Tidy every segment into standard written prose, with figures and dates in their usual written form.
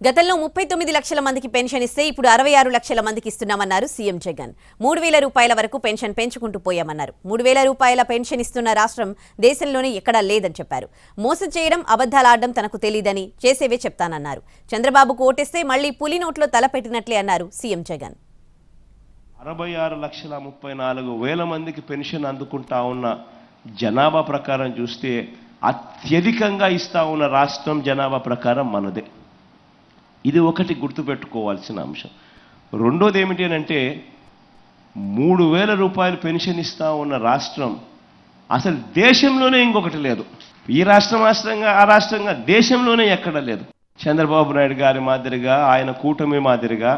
గతంలో 39 లక్షల మందికి పెన్షన్ ఇస్తే ఇప్పుడు 66 లక్షల మందికి ఇస్తున్నామన్నారు సీఎం జగన్. 3000 రూపాయల వరకు పెన్షన్ పెంచుకుంటూ పోయామన్నారు. 3000 రూపాయల పెన్షన్ ఇస్తున్న రాష్ట్రం దేశంలోనే ఎక్కడా లేదని చెప్పారు. మోసం చేయడం, అబద్ధాలాడడం తనకు తెలియదని, చేసేవే చెప్తానన్నారు. చంద్రబాబుకు ఓటేస్తే మళ్లీ పులి నోట్లో తలపెట్టినట్లే అన్నారు సీఎం జగన్. 66,34,000 మందికి పెన్షన్ అందుకుంటా ఉన్న జనాభా ప్రకారం చూస్తే అత్యధికంగా ఇస్తా ఉన్న రాష్ట్రం జనాభా ప్రకారం మనదే. ఇది ఒకటి గుర్తుపెట్టుకోవాల్సిన అంశం. రెండోది ఏమిటి అంటే 3000 రూపాయలు పెన్షన్ ఇస్తా ఉన్న రాష్ట్రం అసలు దేశంలోనే ఇంకొకటి లేదు. ఈ రాష్ట్రం ఆ రాష్ట్రంగా దేశంలోనే ఎక్కడ లేదు. చంద్రబాబు నాయుడు గారి మాదిరిగా, ఆయన కూటమి మాదిరిగా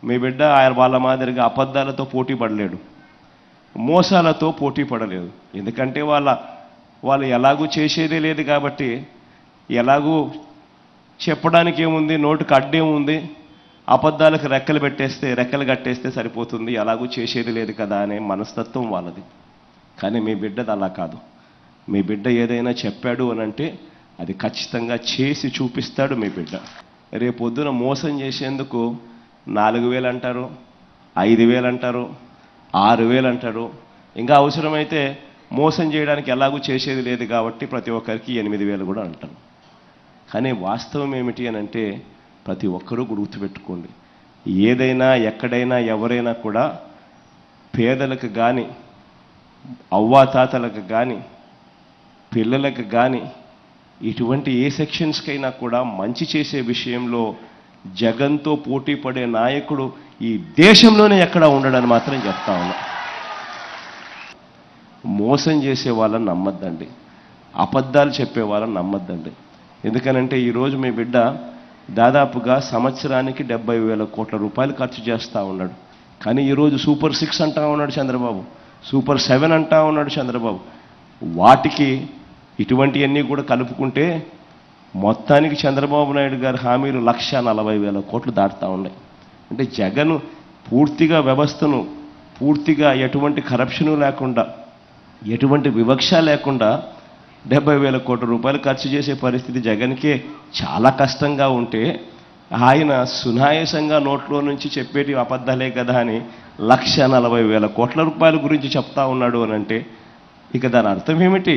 మీ బిడ్డ వాళ్ళ మాదిరిగా అబద్ధాలతో పోటీ పడలేడు, మోసాలతో పోటీ పడలేదు. ఎందుకంటే వాళ్ళు ఎలాగూ చేసేదే లేదు కాబట్టి, ఎలాగూ చెప్పడానికి ఏముంది, నోటుకు అడ్డేముంది, అబద్ధాలకు రెక్కలు కట్టేస్తే సరిపోతుంది, ఎలాగూ చేసేది లేదు కదా అనే మనస్తత్వం వాళ్ళది. కానీ మీ బిడ్డది అలా కాదు. మీ బిడ్డ ఏదైనా చెప్పాడు అనంటే అది ఖచ్చితంగా చేసి చూపిస్తాడు మీ బిడ్డ. రేపొద్దున మోసం చేసేందుకు 4000 అంటారు, 5000 అంటారు, 6000 అంటారు. ఇంకా అవసరమైతే మోసం చేయడానికి ఎలాగూ చేసేది లేదు కాబట్టి ప్రతి ఒక్కరికి 8000 కూడా అంటారు. కానీ వాస్తవం ఏమిటి అనంటే ప్రతి ఒక్కరూ గుర్తుపెట్టుకోండి, ఏదైనా ఎక్కడైనా ఎవరైనా కూడా పేదలకు కానీ, అవ్వాతాతలకు కానీ, పిల్లలకు కానీ, ఇటువంటి ఏ సెక్షన్స్కైనా కూడా మంచి చేసే విషయంలో జగన్తో పోటీ పడే నాయకుడు ఈ దేశంలోనే ఎక్కడా ఉండడని మాత్రం చెప్తా ఉన్నా. మోసం చేసే వాళ్ళని నమ్మద్దండి, అబద్ధాలు చెప్పే వాళ్ళని నమ్మద్దండి. ఎందుకనంటే ఈరోజు మీ బిడ్డ దాదాపుగా సంవత్సరానికి 70,000 కోట్ల రూపాయలు ఖర్చు చేస్తూ ఉన్నాడు. కానీ ఈరోజు సూపర్ 6 అంటా ఉన్నాడు చంద్రబాబు, సూపర్ 7 అంటా ఉన్నాడు చంద్రబాబు. వాటికి ఇటువంటివన్నీ కూడా కలుపుకుంటే మొత్తానికి చంద్రబాబు నాయుడు గారి హామీలు 1,40,000 కోట్లు దాటుతూ ఉన్నాయి. అంటే జగన్ పూర్తిగా వ్యవస్థను పూర్తిగా ఎటువంటి కరప్షను లేకుండా, ఎటువంటి వివక్ష లేకుండా 70,000 కోట్ల రూపాయలు ఖర్చు చేసే పరిస్థితి జగన్కే చాలా కష్టంగా ఉంటే, ఆయన సునాయాసంగా నోట్లో నుంచి చెప్పేటి అబద్ధాలే కదా అని 1,40,000 కోట్ల రూపాయల గురించి చెప్తా ఉన్నాడు అనంటే ఇక దాని అర్థం ఏమిటి?